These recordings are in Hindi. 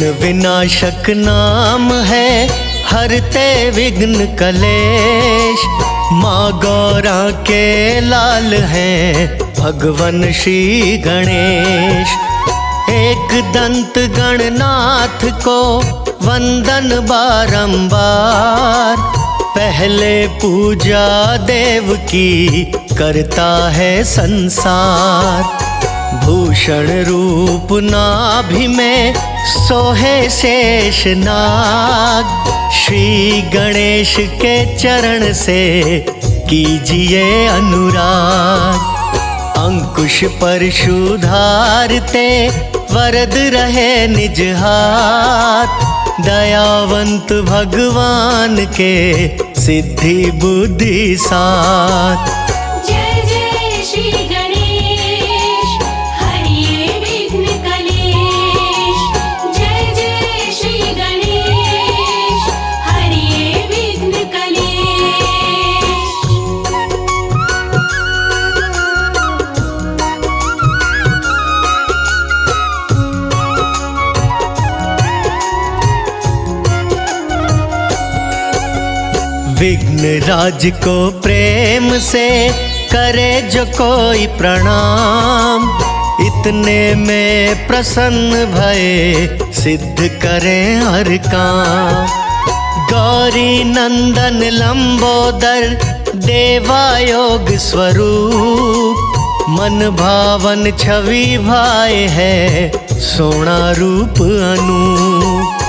विघ्न विनाशक नाम है, हरते विघ्न कलेश। माँ गौरा के लाल हैं भगवन श्री गणेश। एक दंत गणनाथ को वंदन बारंबार, पहले पूजा देव की करता है संसार। भूषण रूप नाभि में सोहे शेष नाग, श्री गणेश के चरण से कीजिए अनुराग। अंकुश परशु धारते वरद रहे निज हाथ, दयावंत भगवान के सिद्धि बुद्धि साथ। जय जय श्री गणेश, हरिये विघ्न कलेश। जय जय श्री गणेश, हरिये विघ्न कलेश। विघ्न राज को प्रेम से करे जो कोई प्रणाम, इतने में प्रसन्न भये सिद्ध करे हर काम। गौरी नंदन लंबोदर देवायोग स्वरूप, मन भावन छवि भाए है सोना रूप अनूप।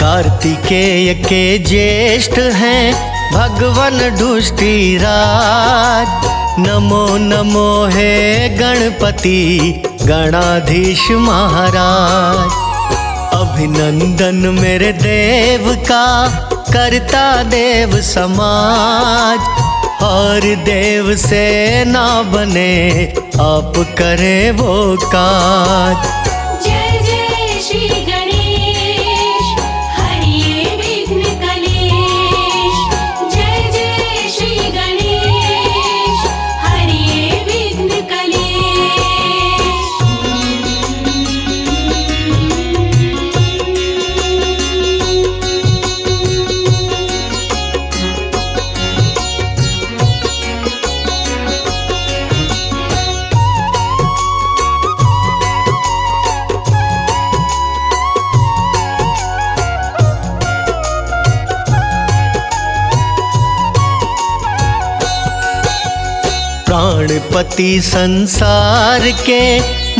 कार्तिकेय के ज्येष्ठ हैं भगवन दुष्टि राज, नमो नमो हे गणपति गणाधीश महाराज। अभिनंदन मेरे देव का करता देव समाज, और देव से ना बने आप करें वो काज। जय जय श्री गणेश, हरिये विघ्न कलेश। जय जय श्री गणेश, हरिये विघ्न कलेश। प्राणपति संसार के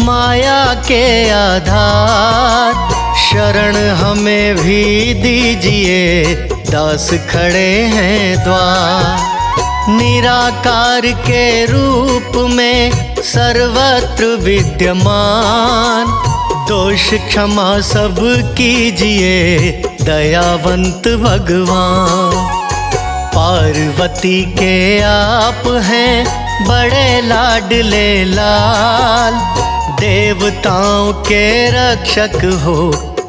माया के आधार, शरण हमें भी दीजिए दास खड़े हैं द्वार। निराकार के रूप में सर्वत्र विद्यमान, दोष क्षमा सब कीजिए दयावंत भगवान। पार्वती के आप हैं बड़े लाडले लाल, देवताओं के रक्षक हो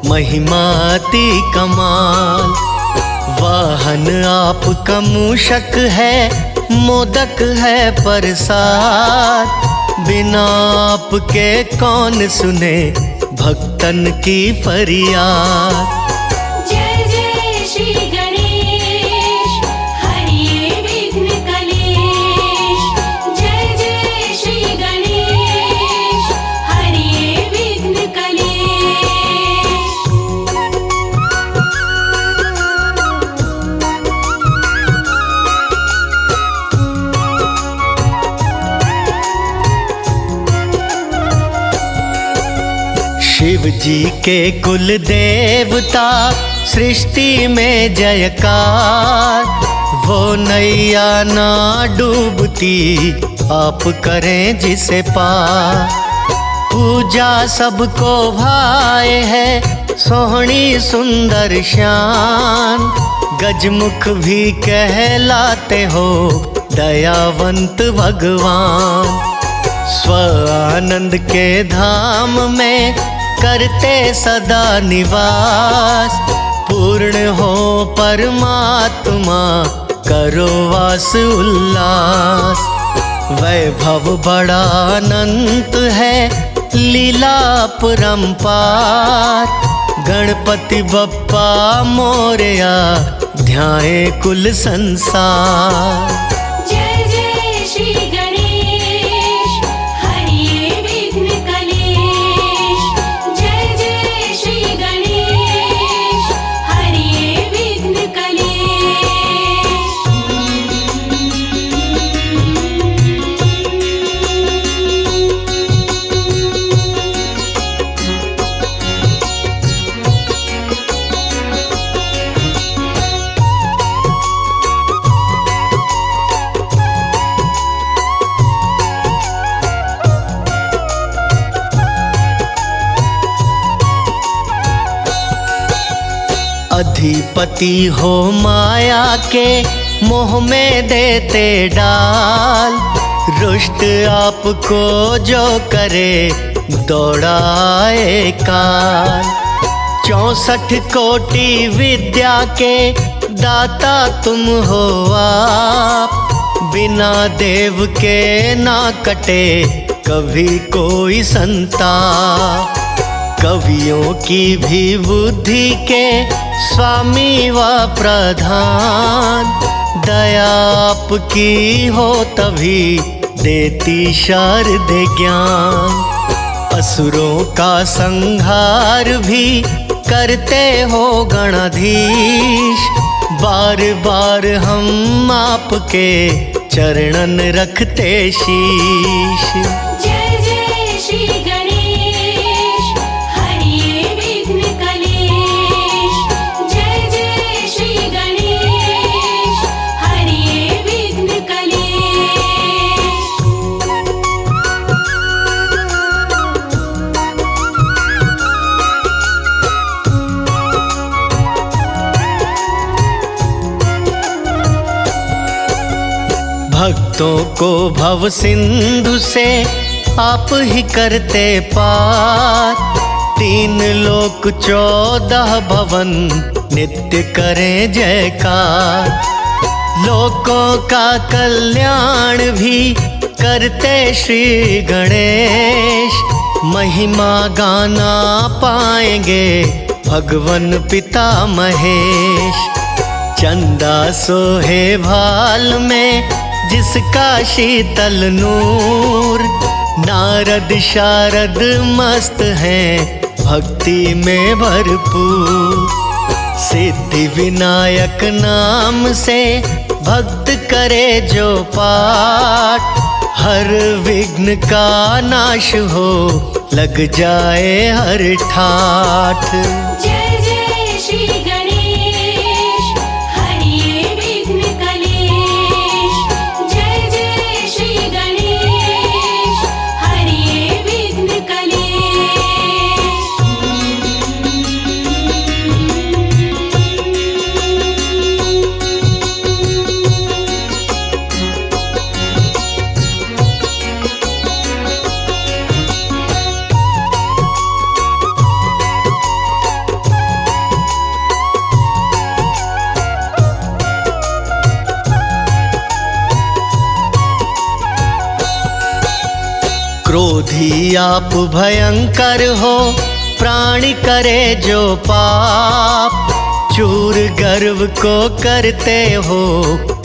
महिमाति कमाल। वाहन आपका मूषक है, मोदक है प्रसाद, बिना आपके कौन सुने भक्तन की फरियाद। जय जय श्री गणेश, हरिये विघ्न कलेश। जय जय श्री गणेश, हरिये विघ्न कलेश। शिव जी के कुल देवता सृष्टि में जयकार, वो नैया ना डूबती आप करें जिसे पार। पूजा सबको भाए है सोहनी सुंदर शान, गजमुख भी कहलाते हो दयावंत भगवान। स्व आनंद के धाम में करते सदा निवास, पूर्ण हो परमात्मा करो वास उल्लास। वैभव बड़ा अनंत है लीला परंपार, गणपति बप्पा मोरया ध्याए कुल संसार। जय जय श्री गणेश हरिये विघ्न कलेश। जय जय श्री गणेश हरिये विघ्न कलेश। अधिपति हो माया के मोह में देते डाल। रुष्ट आपको जो करे दौड़ाए काल। 64 कोटि विद्या के दाता तुम हो आप। बिना देव के ना कटे कभी कोई संताप। कवियों की भी बुद्धि के स्वामी व प्रधान। दया आपकी हो तभी देती शारद ज्ञान। असुरों का संहार भी करते हो गणाधीश। बार बार हम आपके चरणन रखते शीश। जय जय श्री गणेश हरिये विघ्न कलेश। जय जय श्री गणेश हरिये विघ्न कलेश। भक्तों को भव सिंधु से आप ही करते पार। 3 लोक 14 भवन नित्य करें जयकार। लोकों का कल्याण भी करते श्री गणेश। महिमा गाना पाएंगे भगवन पिता महेश। चंदा सोहे भाल में जिसका शीतल नूर। नारद शारद मस्त हैं भक्ति में भरपूर। सिद्धि विनायक नाम से भक्त करे जो पाठ। हर विघ्न का नाश हो लग जाए हर ठाठ। जय जय श्री गणेश हरिये विघ्न कलेश। जय जय श्री गणेश हरिये विघ्न कलेश। क्रोधी आप भयंकर हो प्राणी करे जो पाप। चूर गर्व को करते हो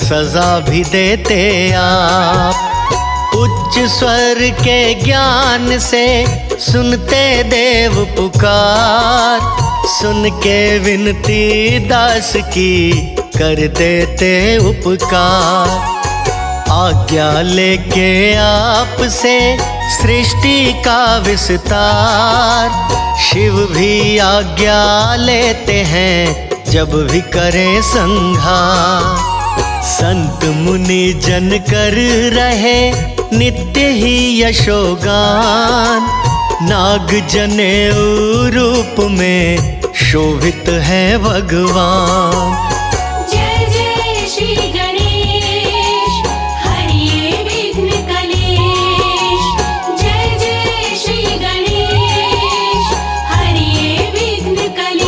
सजा भी देते आप। उच्च स्वर के ज्ञान से सुनते देव पुकार। सुन के विनती दास की कर देते उपकार। आज्ञा लेके आपसे सृष्टि का विस्तार। शिव भी आज्ञा लेते हैं जब भी करें संहार। संत मुनि जन कर रहे नित्य ही यशोगान। नाग जनेऊ रूप में शोभित है भगवान। जय जय श्री गणेश हरिये विघ्न कलेश। जय जय श्री गणेश हरिये विघ्न कलेश।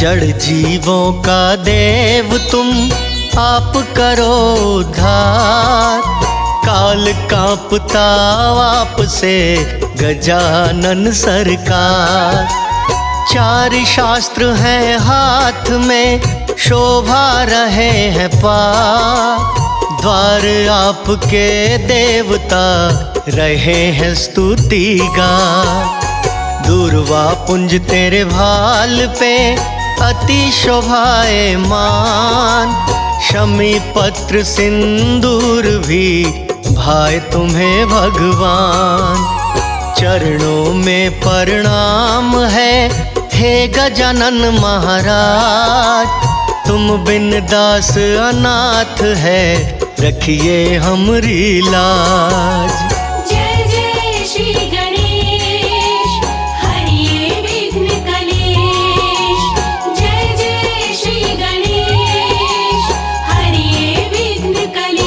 जड़ जीवों का देव तुम आप करो उद्धार। काल कांपता आप से गजानन सरकार। चार शास्त्र हैं हाथ में शोभा रहे हैं पार। द्वार आपके देवता रहे हैं स्तुति गान। दूर्वा पुंज तेरे भाल पे अति शोभाए मान। शमी पत्र सिंदूर भी भाए तुम्हें भगवान। चरणों में प्रणाम है हे गजानन महाराज। तुम बिन दास अनाथ है रखिए हमरी लाज। जय जय श्री गणेश हरिये विघ्न कलेश। जय जय श्री गणेश हरिये विघ्न कलेश।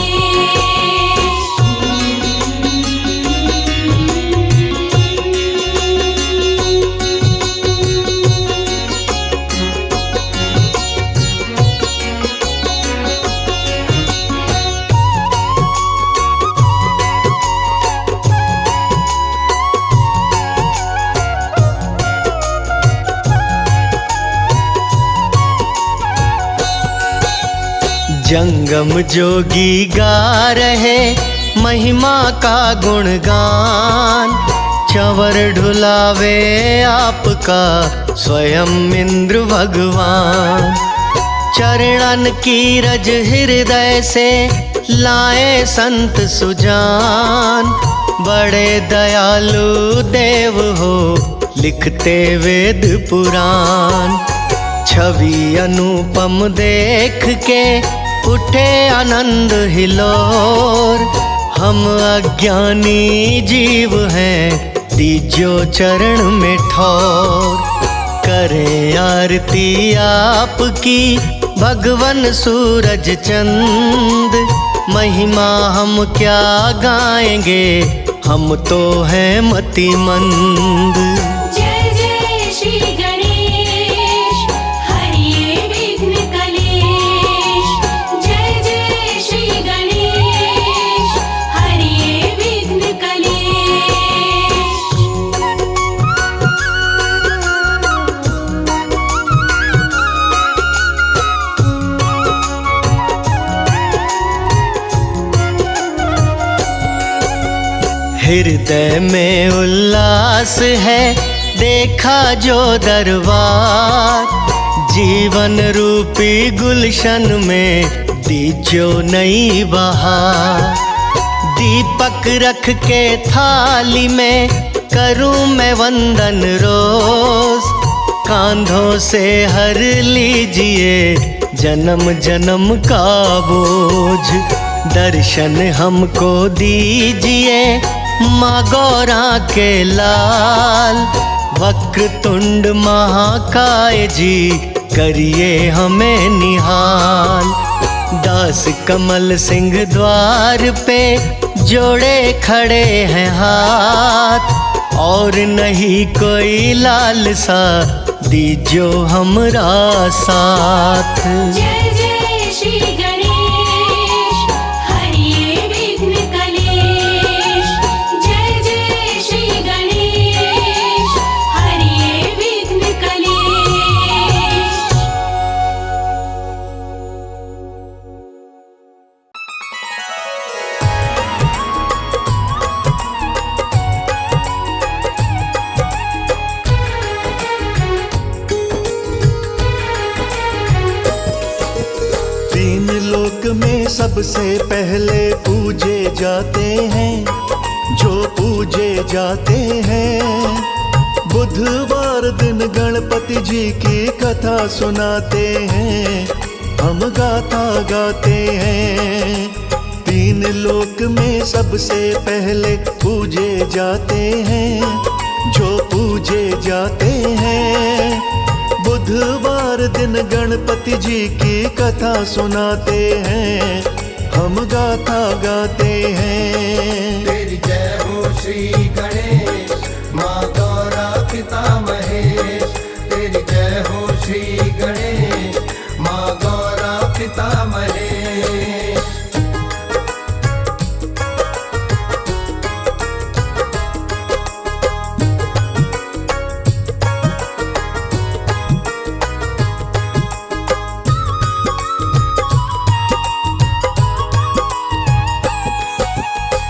जंगम जोगी गा रहे महिमा का गुणगान। चंवर ढुलावे आपका स्वयं इंद्र भगवान। चरणन की रज हृदय से लाए संत सुजान। बड़े दयालु देव हो लिखते वेद पुराण। छवि अनुपम देख के उठे आनंद हिलोर। हम अज्ञानी जीव हैं दीजो चरण में ठोर। करें आरती आपकी भगवन सूरज चंद। महिमा हम क्या गाएंगे हम तो हैं मतिमंद। जय जय श्री गणेश हरिये विघ्न कलेश। जय जय श्री गणेश हरिये विघ्न कलेश। हृदय में उल्लास है देखा जो दरबार। जीवन रूपी गुलशन में दीजो नई बहार। दीपक रख के थाली में करूं मैं वंदन रोज। कांधों से हर लीजिए जन्म जन्म का बोझ। दर्शन हमको दीजिए माँ गौरा के लाल। वक्रतुंड महाकाय जी करिए हमें निहाल। दास कमल सिंह द्वार पे जोड़े खड़े हैं हाथ। और नहीं कोई लालसा दीजो हमरा साथ। जय जय श्री गणेश हरिये विघ्न कलेश। जय जय श्री गणेश हरिये विघ्न कलेश। तीन लोक में सबसे पहले पूजे जाते हैं जो पूजे जाते हैं। बुधवार दिन गणपति जी की कथा सुनाते हैं हम गाथा गाते हैं। तीन लोक में सबसे पहले पूजे जाते हैं जो पूजे जाते हैं। बुधवार दिन गणपति जी की कथा सुनाते हैं हम गाथा गाते हैं। तेरी जय हो श्री गणेश माँ गौरा पिता महेश। तेरी जय हो श्री गणेश पितामहे।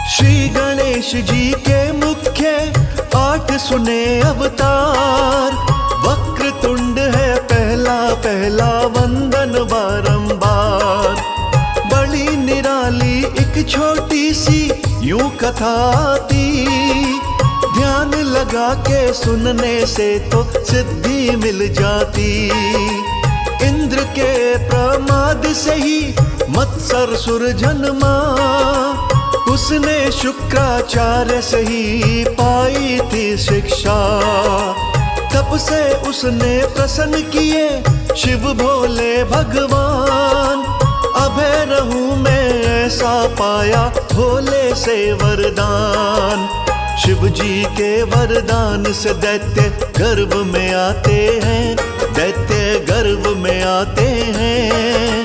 श्री गणेश जी के मुख्य 8 सुने अवतार। वक्रतुंड है पहला पहला वंदन बारंबार। बड़ी निराली एक छोटी सी यूं कथा आती। ध्यान लगा के सुनने से तो सिद्धि मिल जाती। इंद्र के प्रमाद से ही मत्सरसुर जन्मा। उसने शुक्राचार्य से ही पाई थी शिक्षा। तब से उसने प्रसन्न किए शिव भोले भगवान। अभय रहूं मैं ऐसा पाया भोले से वरदान। शिव जी के वरदान से दैत्य गर्भ में आते हैं। दैत्य गर्भ में आते हैं।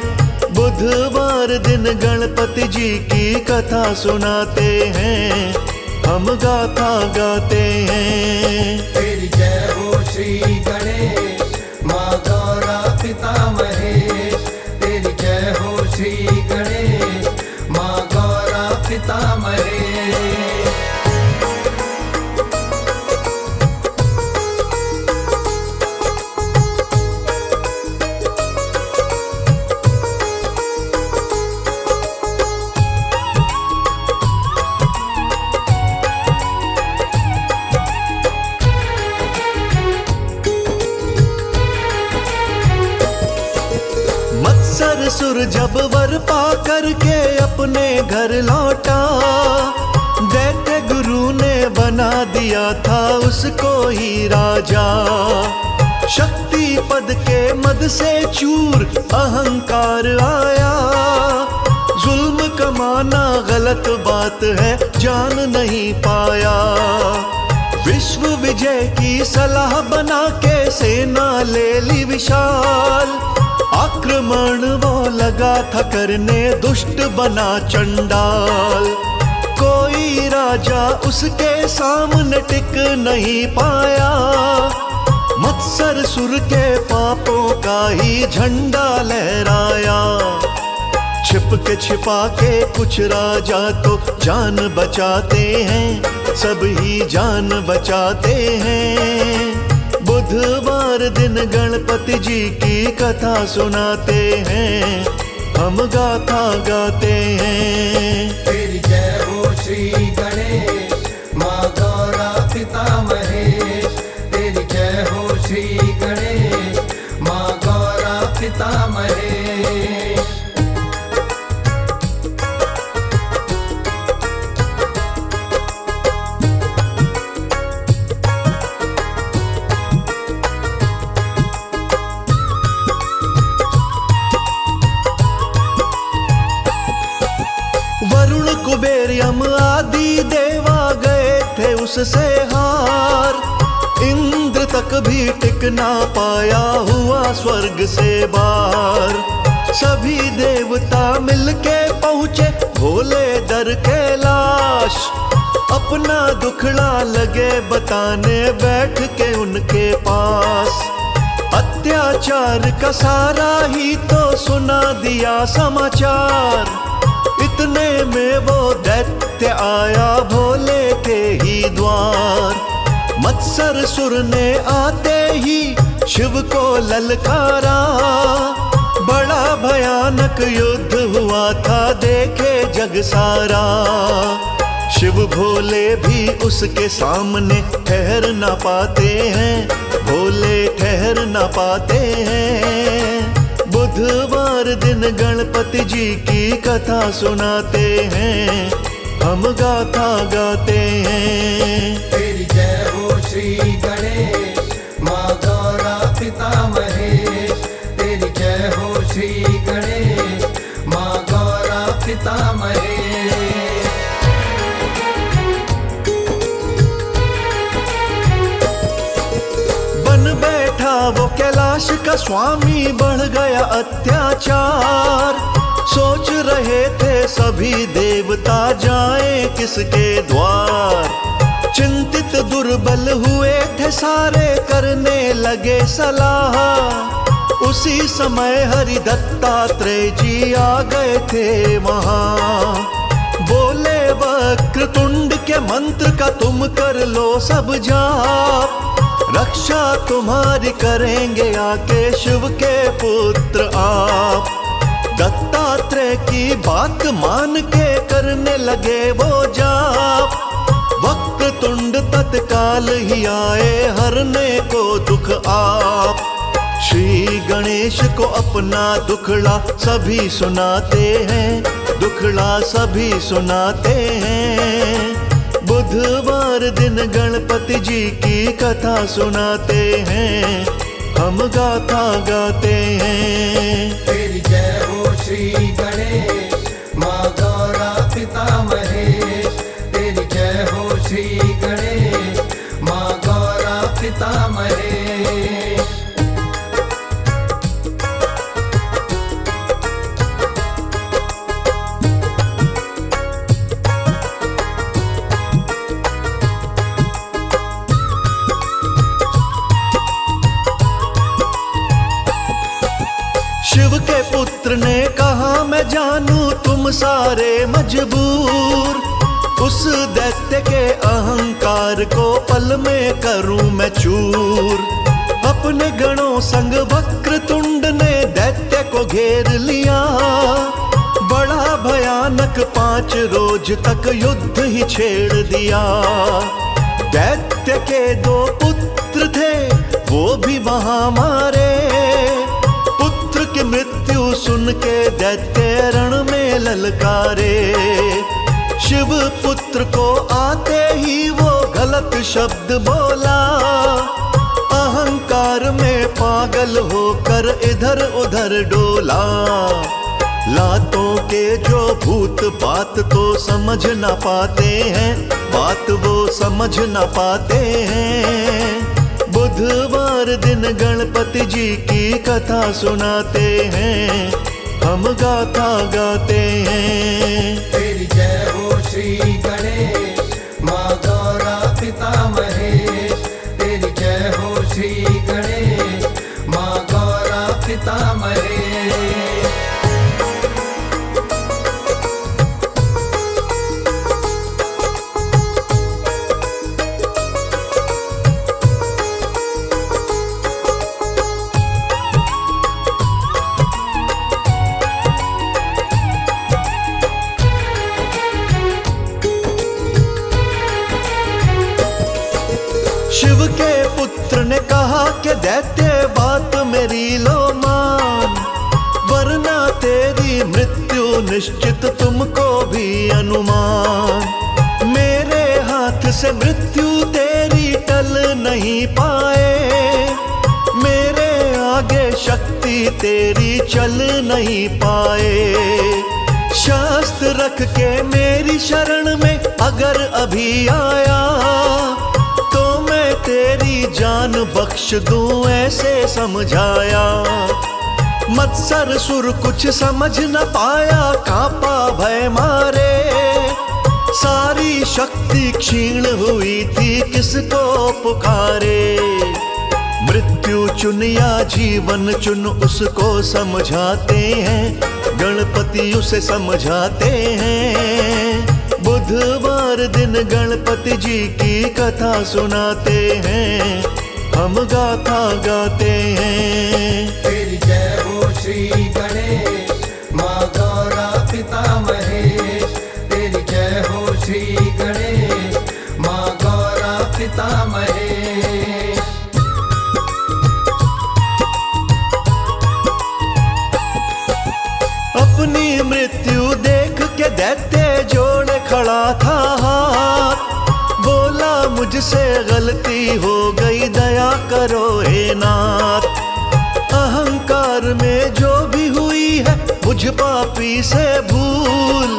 बुधवार दिन गणपति जी की कथा सुनाते हैं। हम गाथा गाते हैं। तेरी जय हो श्री गणेश माँ गौरा पिता महेश। तेरी जय हो श्री गणेश माँ गौरा पिता महेश। मत्सरसुर जब वर पा करके अपने घर लौटा। दैत्य गुरु ने बना दिया था उसको ही राजा। शक्ति पद के मद से चूर अहंकार आया। जुल्म कमाना गलत बात है जान नहीं पाया। विश्व विजय की सलाह बना के सेना ले ली विशाल। आक्रमण वो लगा था करने दुष्ट बना चंडाल। कोई राजा उसके सामने टिक नहीं पाया। मत्सरसुर के पापों का ही झंडा लहराया। छिप के छिपा के कुछ राजा तो जान बचाते हैं। सब ही जान बचाते हैं। बुधवार दिन गणपति जी की कथा सुनाते हैं। हम गाथा गाते हैं। तेरी जय हो श्री गणेश माँ गौरा पिता महेश। तेरी जय हो श्री गणेश माँ गौरा पिता महेश। वरुण कुबेर यम आदि देवा गए थे उससे हार। इंद्र तक भी टिक ना पाया हुआ स्वर्ग से बाहर। सभी देवता मिलके पहुँचे भोले दर कैलाश। अपना दुखड़ा लगे बताने बैठ के उनके पास। अत्याचार का सारा ही तो सुना दिया समाचार। इतने में वो दैत्य आया भोले के ही द्वार। मत्सरसुर ने आते ही शिव को ललकारा। बड़ा भयानक युद्ध हुआ था देखे जग सारा। शिव भोले भी उसके सामने ठहर ना पाते हैं। भोले ठहर ना पाते हैं। बुधवार दिन गणपति जी की कथा सुनाते हैं। हम गाथा गाते हैं। तेरी जय हो श्री गणेश माँ गौरा पिता महेश। तेरी जय हो श्री गणेश माँ गौरा पिता महेश। बन बैठा वो कैलाश कैलाश का स्वामी बढ़ गया अत्याचार। सोच रहे थे सभी देवता जाएं किसके द्वार। चिंतित दुर्बल हुए थे सारे करने लगे सलाह। उसी समय हरि दत्तात्रेय जी आ गए थे वहां। बोले वक्रतुंड के मंत्र का तुम कर लो सब जाप। रक्षा तुम्हारी करेंगे आके शिव के पुत्र आप। दत्तात्रेय की बात मान के करने लगे वो जाप। वक्रतुंड तत्काल ही आए हरने को दुख आप। श्री गणेश को अपना दुखड़ा सभी सुनाते हैं, दुखड़ा सभी सुनाते हैं। बुधवार दिन गणपति जी की कथा सुनाते हैं, हम गाथा गाते हैं। तेरी जय हो श्री गणेश माँ गौरा पिता महेश। तेरी जय हो श्री गणेश माँ गौरा पिता महेश। शिव के पुत्र ने कहा मैं जानू तुम सारे मजबूर। उस दैत्य के अहंकार को पल में करूं मैं चूर। अपने गणों संग वक्रतुंड ने दैत्य को घेर लिया। बड़ा भयानक 5 रोज तक युद्ध ही छेड़ दिया। दैत्य के 2 पुत्र थे वो भी वहां मारे। पुत्र की मृत्यु सुन के दैत्य रण में ललकारे। शिव पुत्र को आते ही वो गलत शब्द बोला। अहंकार में पागल होकर इधर उधर डोला। लातों के जो भूत बात तो समझ ना पाते हैं, बात वो समझ ना पाते हैं। बुधवार दिन गणपति जी की कथा सुनाते हैं, हम गाथा गाते हैं। तेरी जय हो श्री गणेश माँ गौरा पिता महेश। तेरी जय हो श्री गणेश माँ गौरा पिता महेश। शिव के पुत्र ने कहा कि दैत्य बात मेरी लो मान, वरना तेरी मृत्यु निश्चित तुमको भी अनुमान। मेरे हाथ से मृत्यु तेरी टल नहीं पाए। मेरे आगे शक्ति तेरी चल नहीं पाए। शास्त्र रख के मेरी शरण में अगर अभी आया तो मैं तेरी जान बख्श दूं ऐसे समझाया। मत्सर सुर कुछ समझ न पाया, कांपा भय मारे। सारी शक्ति क्षीण हुई थी, किसको पुकारे। मृत्यु चुन या जीवन चुन उसको समझाते हैं, गणपति उसे समझाते हैं। बुधवार दिन गणपति जी की कथा सुनाते हैं, हम गाथा गाते हैं। तेरी जय हो श्री गणेश माँ गौरा पिता महेश। तेरी जय हो श्री गणेश माँ गौरा पिता महेश। अपनी मृत्यु देख के दैत्य जोड़े खड़ा था हाथ। बोला मुझसे गलती हो गई, दया करो हे नाथ। अहंकार में जो भी हुई है मुझ पापी से भूल।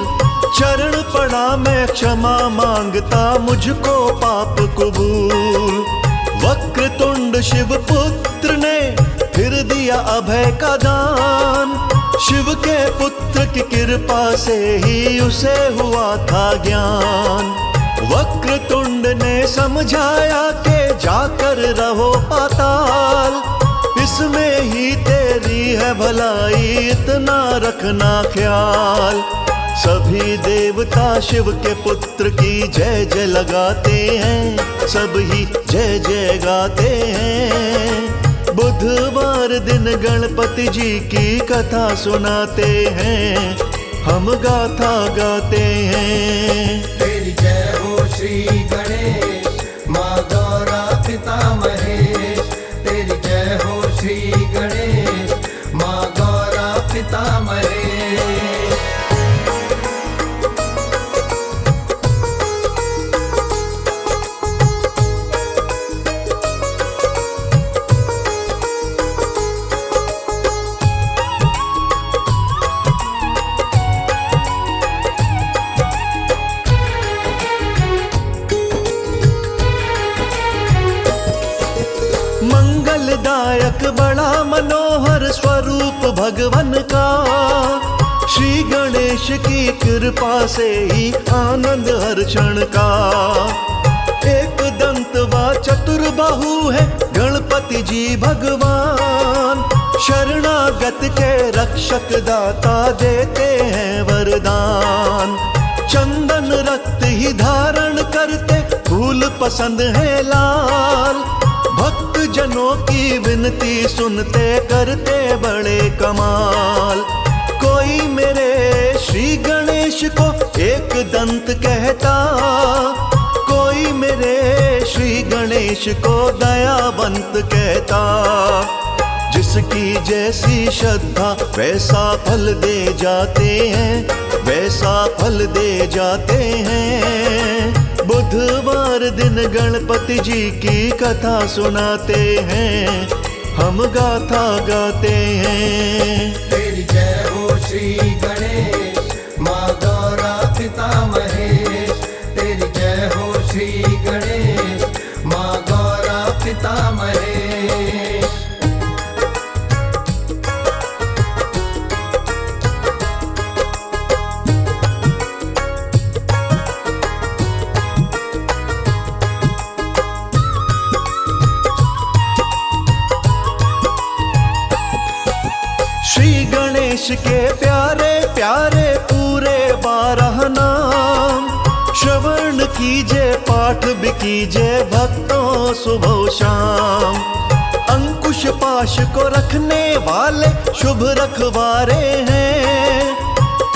चरण पड़ा मैं क्षमा मांगता, मुझको पाप कबूल। वक्रतुंड शिव पुत्र ने फिर दिया अभय का दान। शिव के पुत्र की कृपा से ही उसे हुआ था ज्ञान। वक्रतुंड ने समझाया कि जाकर रहो पाताल, इसमें ही तेरी है भलाई, इतना रखना ख्याल। सभी देवता शिव के पुत्र की जय जय लगाते हैं, सब ही जय जय गाते हैं। बुधवार दिन गणपति जी की कथा सुनाते हैं, हम गाथा गाते हैं। तेरी जय हो श्री गणेश, माँ गौरा पिता महेश। तेरी जय हो श्री गणेश, माँ गौरा पिता महेश। मंगलदायक बड़ा मनोहर स्वरूप भगवन का, श्री गणेश की कृपा से ही आनंद हर क्षण का। एक दंत व चतुर्बाहु है गणपति जी भगवान, शरणागत के रक्षक दाता देते हैं वरदान। चंदन रक्त ही धारण करते, फूल पसंद है लाल। भक्त जनों की विनती सुनते, करते बड़े कमाल। कोई मेरे श्री गणेश को एक दंत कहता, कोई मेरे श्री गणेश को दयावंत कहता। जिसकी जैसी श्रद्धा वैसा फल दे जाते हैं, वैसा फल दे जाते हैं। बुधवार दिन गणपति जी की कथा सुनाते हैं, हम गाथा गाते हैं। तेरी जय हो श्री गणेश, माँ गौरा पिता महेश। तेरी जय हो श्री गणेश, माँ गौरा पिता महेश। श्री गणेश के प्यारे प्यारे पूरे 12 नाम, श्रवण कीजिए पाठ भी कीजिए भक्तों सुबह शाम। अंकुश पाश को रखने वाले शुभ रखवारे हैं,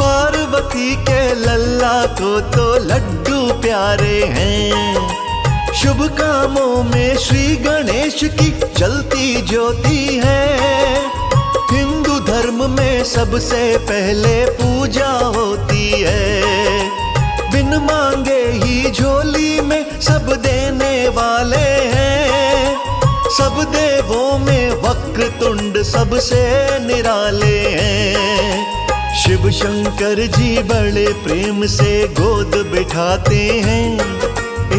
पार्वती के लल्ला को तो लड्डू प्यारे हैं। शुभ कामों में श्री गणेश की जलती ज्योति है, हिंदू धर्म में सबसे पहले पूजा होती है। बिन मांगे ही झोली में सब देने वाले हैं, सब देवों में वक्रतुंड सबसे निराले हैं। शिव शंकर जी बड़े प्रेम से गोद बिठाते हैं,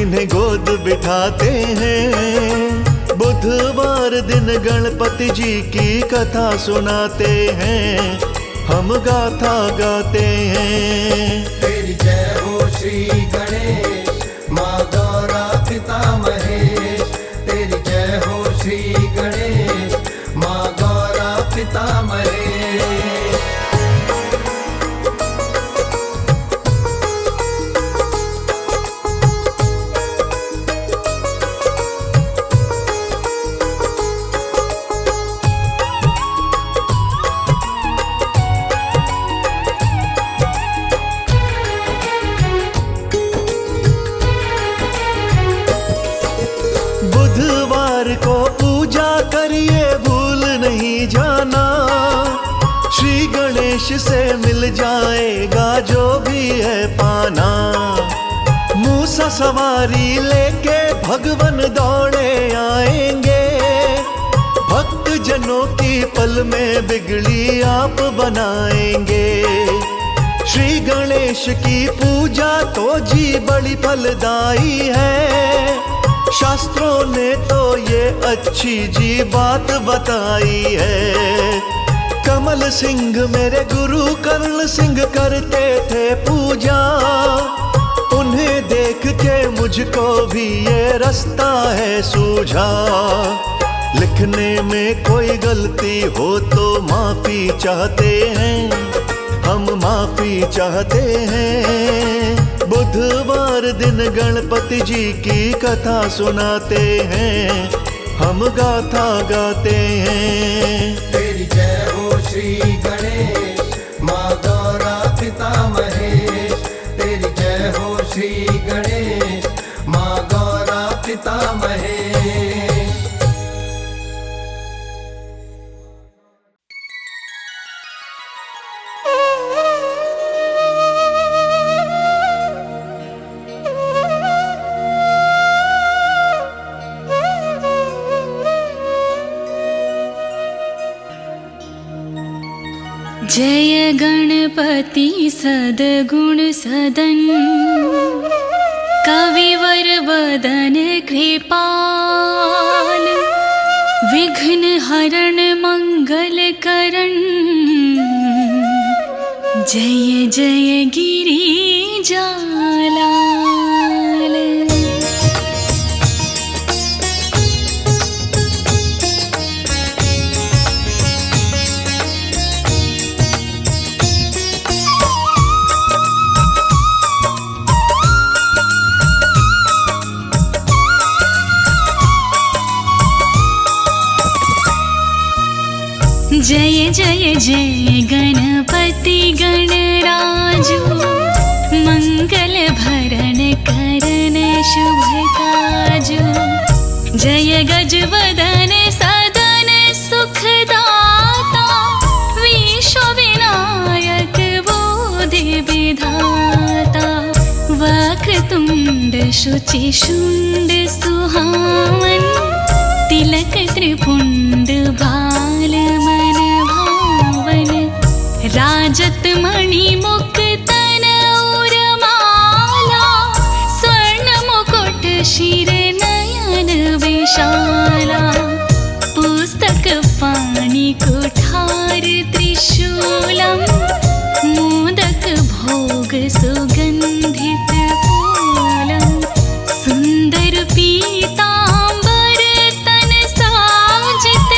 इन्हें गोद बिठाते हैं। बुधवार दिन गणपति जी की कथा सुनाते हैं, हम गाथा गाते हैं। तेरी जय हो श्री गणेश, माँ गौरा पिता महेश। तेरी जय हो श्री गणेश, माँ गौरा पिता महेश। बुधवार को पूजा करिए भूल नहीं जाना, श्री गणेश से मिल जाएगा जो भी है पाना। मूसा सवारी लेके भगवन दौड़े आएंगे, भक्त जनों की पल में बिगड़ी आप बनाएंगे। श्री गणेश की पूजा तो जी बड़ी फलदायी है, शास्त्रों ने तो ये अच्छी जी बात बताई है। कमल सिंह मेरे गुरु कर्ण सिंह करते थे पूजा, उन्हें देख के मुझको भी ये रास्ता है सूझा। लिखने में कोई गलती हो तो माफी चाहते हैं, हम माफी चाहते हैं। बुधवार दिन गणपति जी की कथा सुनाते हैं, हम गाथा गाते हैं। तेरी जय हो श्री गणेश, माँ गौरा पिता महेश। तेरी जय हो श्री गणेश, माँ गौरा पिता महेश। जय गणपति सद्गुण सदन, कविवर वदन कृपाल। विघ्न हरण मंगल करण, जय जय गिरिजालाल। जय जय जय गणपति गणराजू, मंगल भरण करण शुभ काजू। जय गजवदन सदन सुखदाता, विश्व विनायक बोधि विधाता। वक्रतुंड शुचि शुंड सुहावन, तिलक त्रिपुंड भाल मन भावन। राजत मणि मुक्तन उर्माला, स्वर्ण मुकुट शिर नयन विशाला। पुस्तक पाणि कुठार त्रिशूलम, मोदक भोग सुगंधित फूलम। सुंदर पीतांबर तन साजित,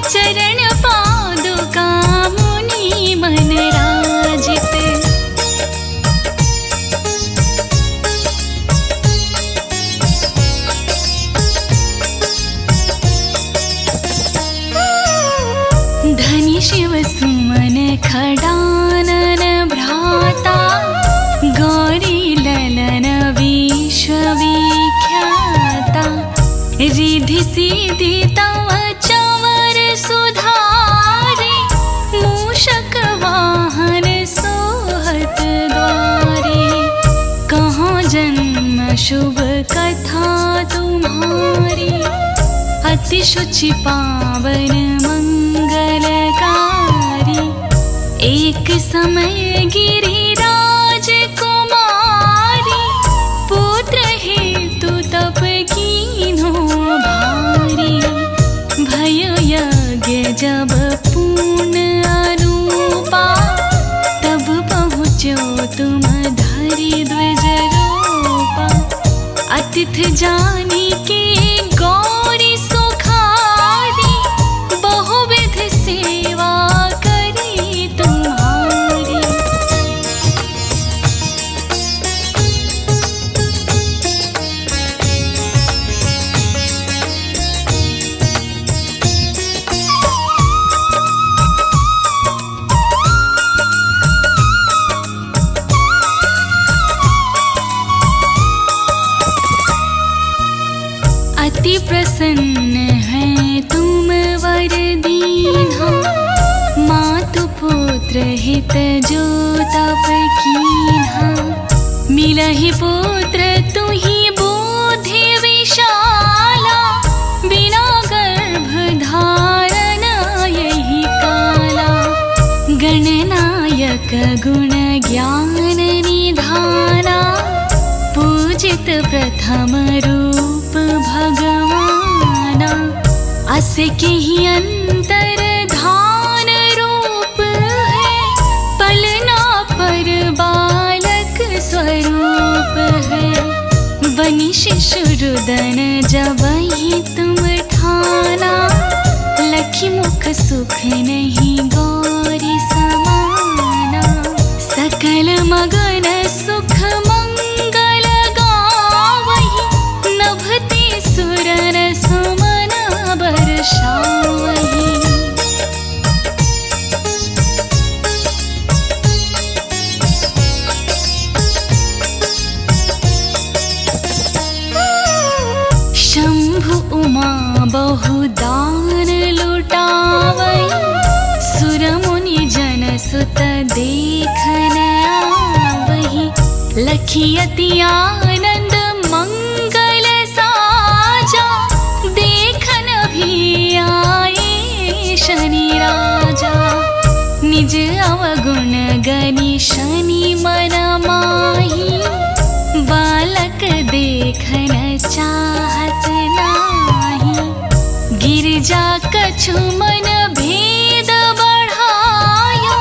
चरण पादुका मुनि मन राजित। धनि शिव सुमन खडानन भ्राता, गौरी ललन विश्व विख्याता। रिधि सिद्धि तव चवर सुधारे, मूषक वाहन सोहत द्वारे। कहाँ जन्म शुभ कथा तुम्हारी, अति शुचि पावन मंगलकारी। एक समय गिरिराज कुमारी, पुत्र हेतु तप कीन्हो भारी। भय यज्ञ जब पूर्ण अनुपा, तब पहुँचो तुम धरि ध्वज रूपा। अतिथि जानी के गौरी सुखारी, बहुविध सेवा करी तुम्हारी। अति प्रसन्न है तुम वर दीन्हा, मातु पुत्र हित जो तप कीन्हा। मिलहि पुत्र तुहि बुद्धि विशाला, बिना गर्भ धारण यही काला। गणनायक गुण ज्ञान निधाना, पूजित प्रथम रूप भगवाना, अस के ही अंतर धान रूप है, पलना पर बालक स्वरूप है। बनी शिशुरुदन जब ही तुम ठाना, लखी मुख सुख नहीं गौरी समाना। सकल मगन सुख मंगल गावहि, नभते सुरन सुमन बरसावहि। शंभु उमा बहुदान लुटावै, सुर मुनि जन सुत देखन आवहि। लखी अति आनंद मंगल साजा, देखन भी आए शनि राजा। निज अवगुण गनि शनि मन माही, बालक देखन चाहत नाही। गिरजा कछु मन भेद बढ़ायो,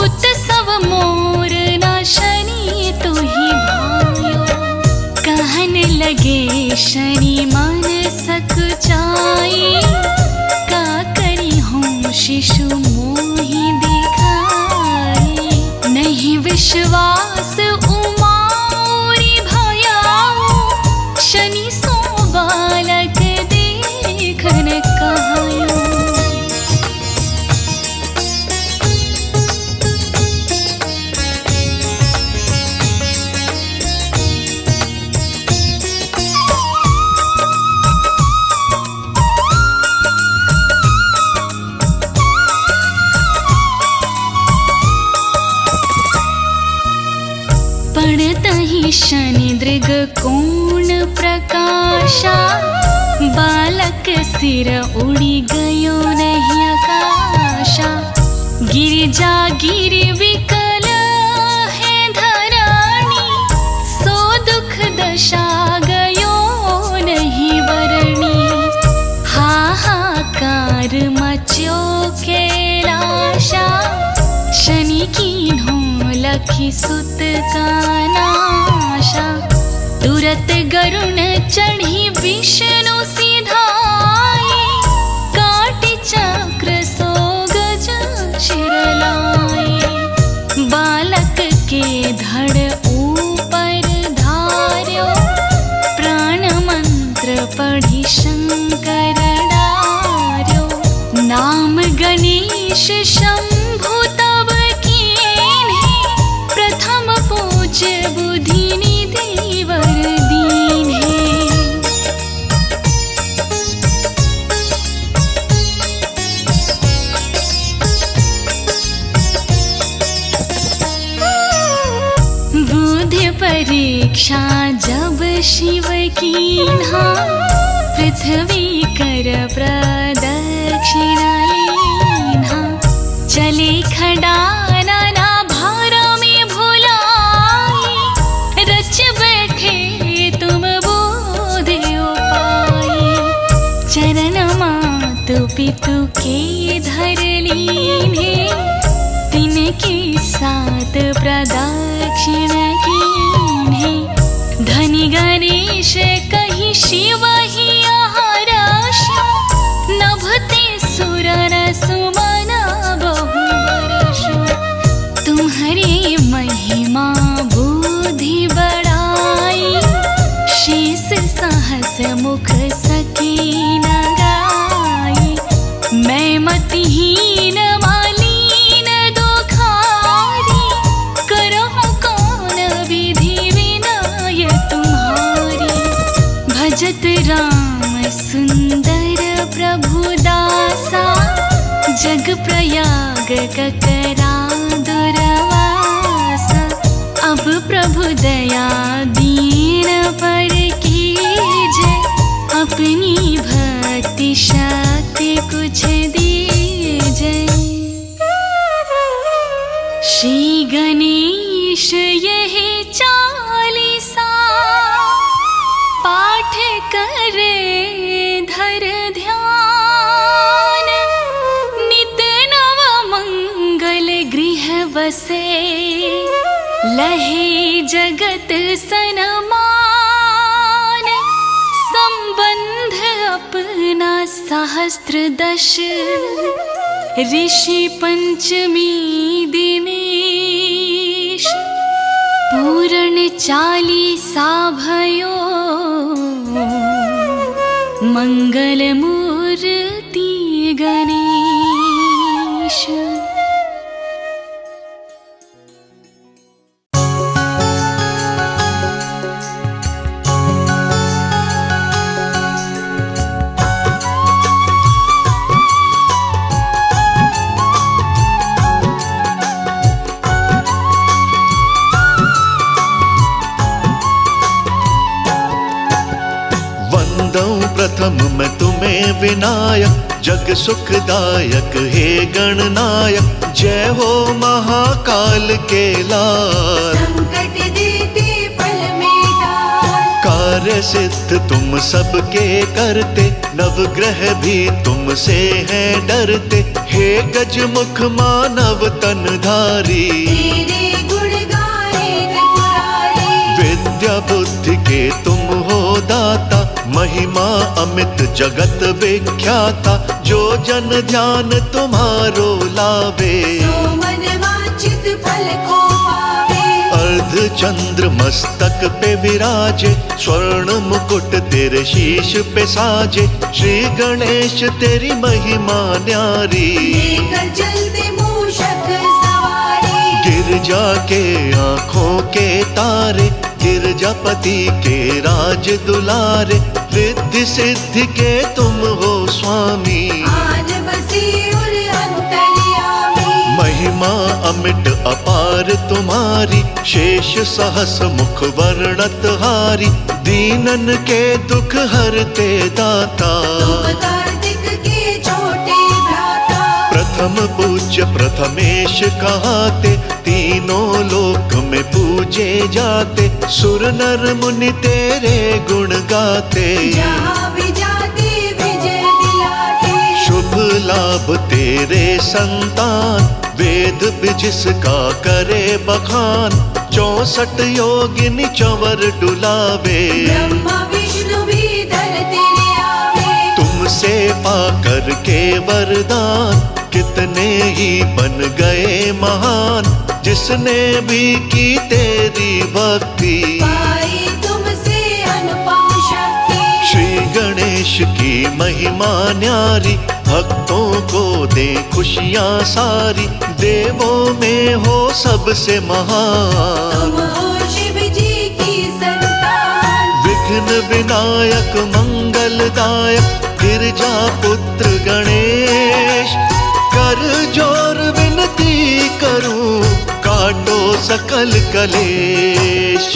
उत्सव मोर न शनि तुहि भायो। कहन लगे शनि मन सकुचाई, का करी हूँ शिशु मोहि दिखाई। नहीं विश्वास उमारी भयाऊ, शनि सो बालक देखन कहायो। पड़तहि शनि दृग कोण प्रकाशा, बालक सिर उड़ी गयो नहीं आकाशा। गिरिजा गिरि विकल है धरानी, सो दुख दशा गयो नहीं वरणी। हाहाकार मच्यो कैलाशा, शनि कीन्हो लखी सुत का नाशा। तुरत गरुण चढ़ी विष्णु सिधाई, काटि चक्र सो गज शिरलाई। बालक के धड़ ऊपर धार्यो, प्राण मंत्र पढ़ी शंकर डार्यो। नाम गणेश शंभु तब कीन्हे, प्रथम पूज्य बुद्धि निधि वर दीन्हे। बुद्धि परीक्षा जब शिव कीन्हा, पृथ्वी कर प्रदक्षिणा लीन्हा। चले खडाना ना भार में भुलाई, रच बैठे तुम बोधि उपाय। चरण मातु पितु के धर लीन्हे, तिनके साथ प्रदक्षिण कीन्हे। धनि गणेश कहि शिव ही आहारस्यो, नभते सुरन सुमन बहु बरसो। तुम्हारे महिमा बुद्धि बढ़ाई, शेष सहस मुख सकी न गाई। मैं मतिहीन मालीन दुखारी, करहूँ कौन विधि विनय तुम्हारी। भजत राम सुंदर प्रभु दासा, जग प्रयाग ककरा दुर्वासा। अब प्रभु दया दीन पर कीजे, अपनी भक्ति शक्ति कुछ दीजे। श्री गणेश यही 40 पाठ करे धर ध्यान, नित नव मंगल गृह बसे, लहे जगत सनमान। संबंध अपना सहस्त्र दश, ऋषि पंचमी दिनेश। पूर्ण 40 भयो, मंगल मूर्ति गणेश। प्रथम मैं तुम्हें विनायक, जग सुखदायक हे गणनायक। जय हो महाकाल के लाल, संकट देते पल में टाल। कार्य सिद्ध तुम सबके करते, नवग्रह भी तुमसे हैं डरते। हे गजमुख मानव तनधारी, तेरे गुण गाए त्रिपुरारी। विद्या बुद्धि के तुम हो दाता, महिमा अमित जगत विख्याता। जो जन ध्यान तुम्हारो लावे, सो मन वांछित फल को पावे। अर्ध चंद्र मस्तक पे विराजे, स्वर्ण मुकुट तेरे शीश पे साजे। श्री गणेश तेरी महिमा न्यारी, लेकर चलते मूषक सवारी। गिरजा के आँखों के तारे, गिरजापति के राज दुलारे। रिद्धि सिद्धि के तुम हो स्वामी, आन बसी उर अंतर्यामी। महिमा अमिट अपार तुम्हारी, शेष सहस मुख वर्णत हारी। दीनन के दुख हरते दाता, तुम कार्तिक के छोटे भ्राता। प्रथम पूज्य प्रथमेश कहाते, तीनों लोक में पूजे जाते। सुर नर मुनि तेरे गुण गाते, जहाँ भी जाते विजय दिलाते। शुभ लाभ तेरे संतान, वेद जिसका करे बखान। 64 योगिनी चंवर डुलावे, ब्रह्मा विष्णु भी धर तेरे आवे। तुमसे पाकर के वरदान, कितने ही बन गए महान। जिसने भी की तेरी भक्ति, पाई तुमसे अनुपम शक्ति। श्री गणेश की महिमा न्यारी, भक्तों को दे खुशियाँ सारी। देवों में हो सबसे महान, तुम हो शिव जी की संतान। विघ्न विनायक मंगलदायक, गिरजा पुत्र गणेश। कर जोर विनती करूं, काटो सकल कलेश।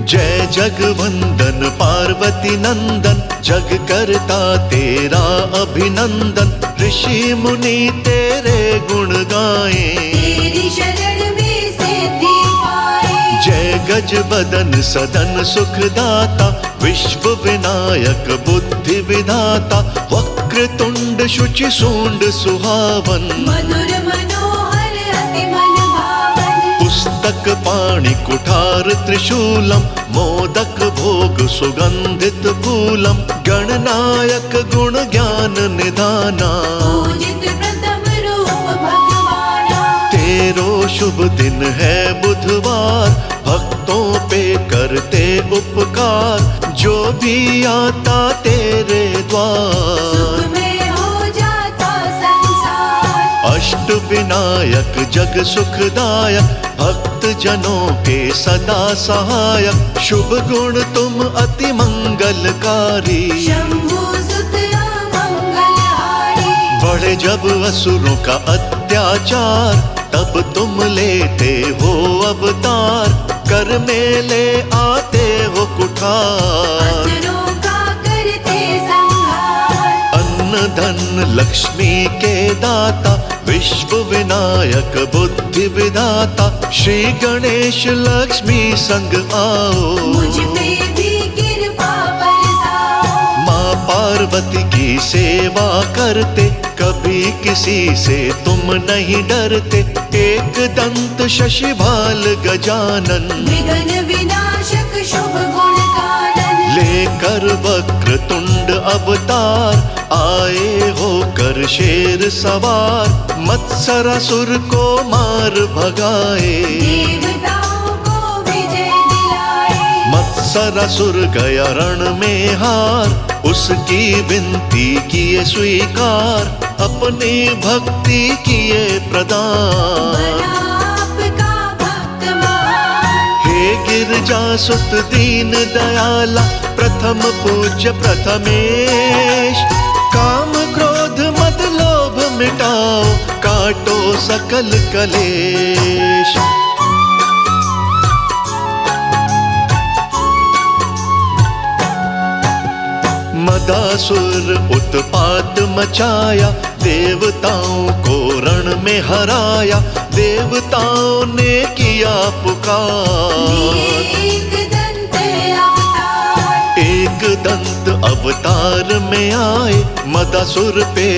जय जगवंदन पार्वती नंदन, जग करता तेरा अभिनंदन। ऋषि मुनि तेरे गुण गाएं, तेरी शरण में सिद्धि पाए। जय गज बदन सदन सुखदाता, विश्व विनायक बुद्धि विधाता। वक्रतुंड शुचि सूंड सुहावन, मधुर मनोहर अति मन भावन। पुस्तक पाणि कुठार त्रिशूलम, मोदक भोग सुगंधित फूलम। गणनायक गुण ज्ञान निधाना, पूजित प्रथम रूप भगवाना। तेरो शुभ दिन है बुधवार, भक्तों पे करते उपकार। जो भी आता तेरे द्वार, सुख में हो जाता संसार। अष्ट विनायक जग सुखदायक, भक्त जनों के सदा सहायक। शुभ गुण तुम अति मंगलकारी, शंभु सुत अमंगलहारी। बढ़े जब असुरों का अत्याचार, तब तुम लेते हो अवतार। कर में ले आते हो कुठार, असुरों का करते संहार। अन्न धन लक्ष्मी के दाता, विश्व विनायक बुद्धि विधाता, श्री गणेश लक्ष्मी संग आओ। मुझ पे भी कृपा बरसाओ। माँ पार्वती की सेवा करते, कभी किसी से तुम नहीं डरते। एक दंत शशिभाल गजानन, विघ्न विनाशक शुभ गुण कानन। लेकर वक्र तुंड अवतार, आए होकर शेर सवार। मत्सरासुर को मार भगाए, देवताओं को विजय दिलाए। मत्सरासुर गया रण में हार, उसकी विनती किए स्वीकार। अपनी भक्ति किए प्रदान, बना आपका भक्त महान। हे गिरजा सुत दीन दयाला, प्रथम पूज्य प्रथमेश। काम क्रोध मद लोभ मिटाओ, काटो सकल कलेश। मदासुर उत्पात मचाया, देवताओं को रण में हराया। देवताओं ने किया पुकार, एक दंत अवतार। एक दंत अवतार में आए। मदासुर पे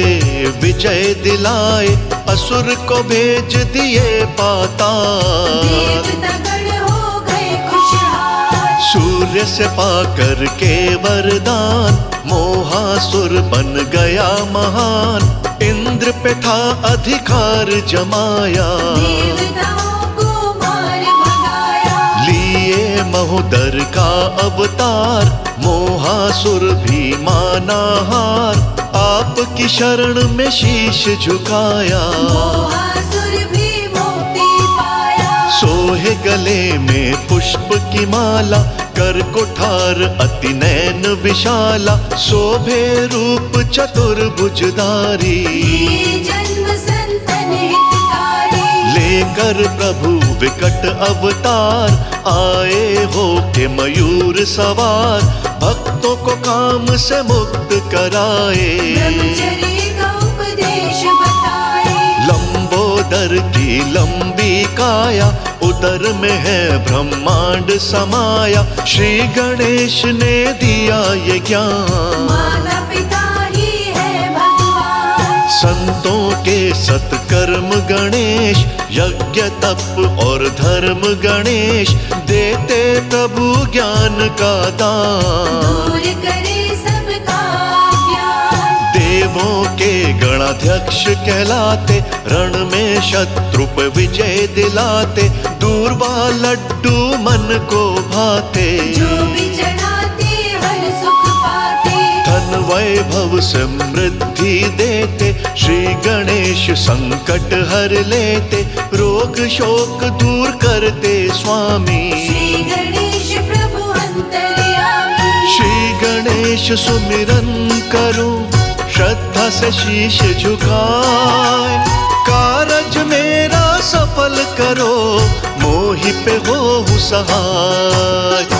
विजय दिलाए, असुर को भेज दिए पाताल। देवतागण हो गए खुशहाल। सूर्य से पाकर के वरदान, मोहासुर बन गया महान। इंद्र पे था अधिकार जमाया, देवताओं को मार भगाया। लिए महोदर का अवतार, मोहासुर भी माना हार। आपकी शरण में शीश झुकाया, मोहासुर भी मुक्ति पाया। सोहे गले में पुष्प की माला, कर कुठार अति नैन विशाला। शोभे रूप चतुर्भुजधारी, ये जन्म संतन हितकारी। लेकर प्रभु विकट अवतार, आए हो के मयूर सवार। भक्तों को काम से मुक्त कराए, ब्रह्मचर्य का उपदेश बताए। लंबोदर की लंबी काया, उदर में है ब्रह्मांड समाया। श्री गणेश ने दिया ये ज्ञान, माता पिता ही है भगवान। संतों के सत्कर्म गणेश, यज्ञ तप और धर्म गणेश। देते प्रभु ज्ञान का दान, दूर करे सबका ज्ञान। देवों के गणाध्यक्ष कहलाते, रण में शत्रु पे विजय दिलाते। दूरबा लड्डू मन को भाते, जो भी चढ़ाते हर सुख पाते। धन वैभव समृद्धि देते, श्री गणेश संकट हर लेते। रोग शोक दूर करते स्वामी, श्री गणेश प्रभु अंतर्यामी। श्री गणेश सुमिरन करूं, श्रद्धा से शीश झुकाए। कारज मेरा सफल करो, मोहि पे हो सहाय।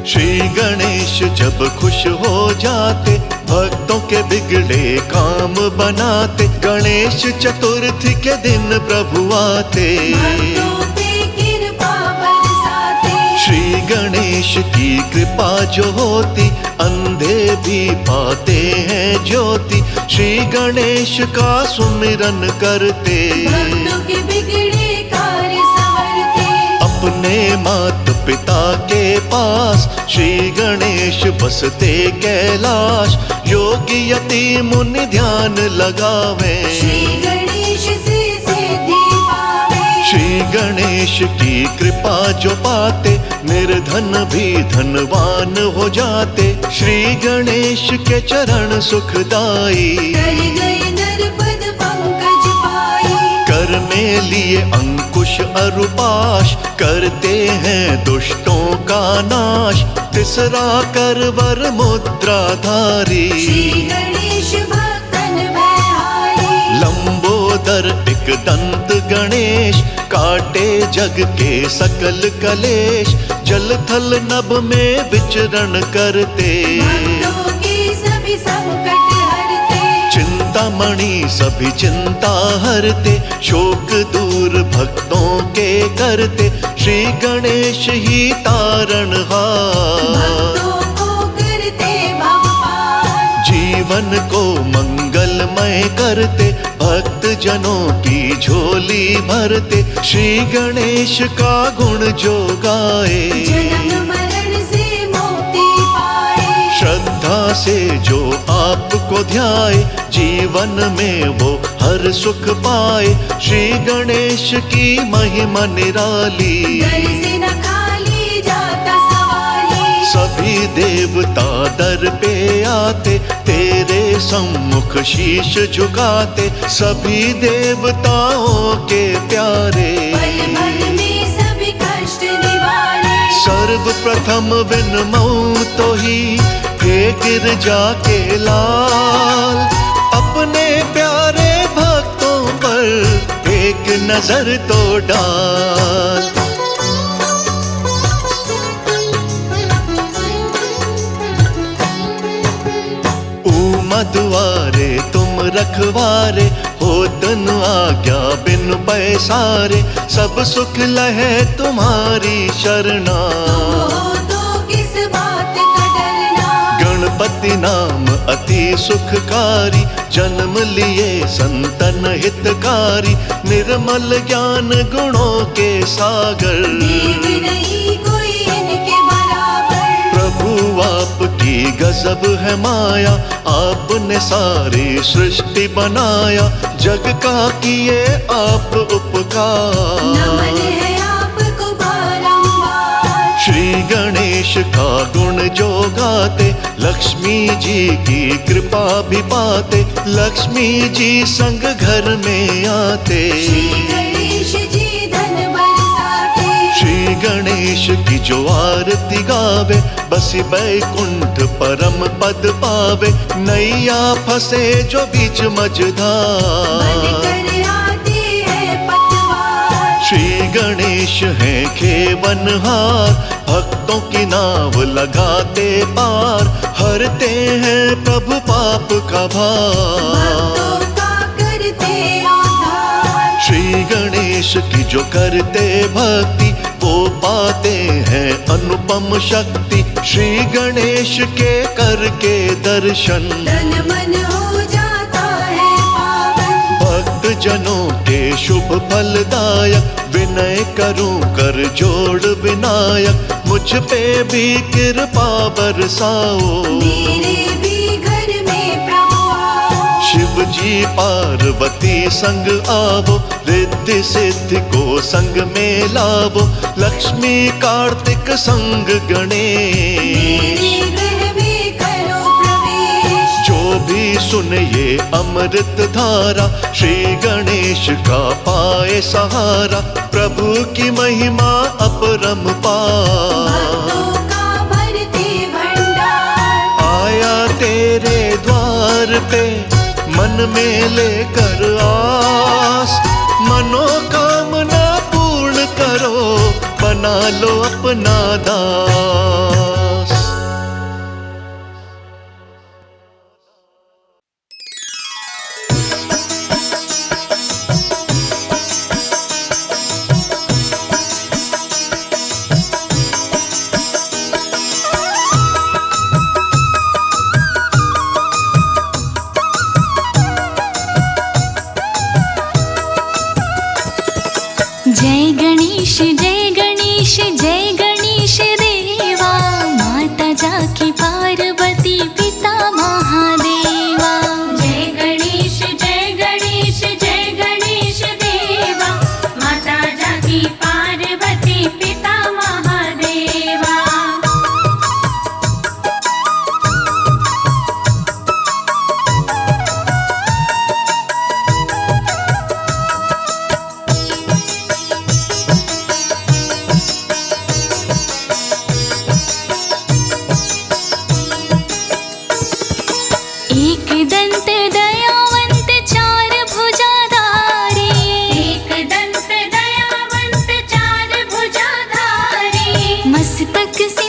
श्री गणेश जब खुश हो जाते, भक्तों के बिगड़े काम बनाते। गणेश चतुर्थी के दिन प्रभु आते, भक्तों पे कृपा बरसाते। श्री गणेश की कृपा जो होती, अंधे भी पाते हैं ज्योति। श्री गणेश का सुमिरन करते, भक्तों के बिगड़े कार्य संवरते। अपने मात पिता के पास, श्री गणेश बसते कैलाश। योगी यति मुनि ध्यान लगावे, श्री गणेश से सिद्धि पावे। श्री गणेश की कृपा जो पाते, निर्धन भी धनवान हो जाते। श्री गणेश के चरण सुखदाई, कर गए नरपद पंकज पाई। कर में लिए अंकुश अरुपाश, करते हैं दुष्टों का नाश। तिसरा कर वर मुद्राधारी, श्री गणेश भक्तन भयहारी। लंबोदर एक दंत गणेश, काटे जग के सकल कलेश, जल थल नभ में विचरण करते। भक्तों के सभी संकट हरते, चिंतामणि सभी चिंता हरते, शोक दूर भक्तों के करते, श्री गणेश ही तारणहार। भक्तों को करते भव पार, जीवन को मंगलमय करते, भक्त जनों की झोली भरते, श्री गणेश का गुण जो गाए, जन्म मरण से मुक्ति पाए। श्रद्धा से जो आपको ध्याए, जीवन में वो हर सुख पाए, श्री गणेश की महिमा निराली। दर से न खाली जाता सवाली, सभी देवता दर पे आते, तेरे सम्मुख शीश झुकाते, सभी देवताओं के प्यारे। पल भर में सभी कष्ट निवारे, सर्वप्रथम विनमऊ तो ही, हे गिरजा के लाल, अपने प्यारे भक्तों पर एक नजर तो डाल। दुआरे तुम रखवारे, हो तन आज्ञा बिन पैसारे, सब सुख लहे तुम्हारी शरणा। हो तो किस बात का डरना, गणपति नाम अति सुखकारी, जन्म लिए संतन हितकारी, निर्मल ज्ञान गुणों के सागर। देव नहीं कोई इनके बराबर, प्रभु आपकी गजब है माया, आपने सारी सृष्टि बनाया, जग का किए आप उपकार। नमन है आपको बारंबार, श्री गणेश का गुण जो गाते, लक्ष्मी जी की कृपा भी पाते, लक्ष्मी जी संग घर में आते। श्री गणेश जी धन बरसाते, श्री गणेश की जो आरती गावे, बसी बैकुंठ परम पद पावे, नैया फंसे जो बीच मझधार। बनकर आते हैं पतवार, श्री गणेश हैं खेवनहार, भक्तों की नाव लगाते पार, हरते हैं प्रभु पाप का भार। भक्तों का करते उद्धार, श्री गणेश की जो करते भक्ति, वो पाते हैं अनुपम शक्ति, श्री गणेश के करके दर्शन। तन मन हो जाता है पावन, भक्त जनों के शुभ फलदायक, विनय करूं कर जोड़ विनायक, मुझ पे भी कृपा बरसाओ। मेरे भी घर में प्रभु आओ, शिव जी पार्वती संग आवो, रिद्धि सिद्धि को संग में लावो, लक्ष्मी कार्तिक संग गणेश। मेरे गृह में करो प्रवेश, जो भी सुने ये अमृत धारा, श्री गणेश का पाए सहारा, प्रभु की महिमा अपरंपार। भक्तों का भरते भंडार, आया तेरे द्वार पे मन में लेकर आस, मनोकामना पूर्ण करो, बना लो अपना दास। जय गणेश जय गणेश जय गणेश देवा, मस्तक से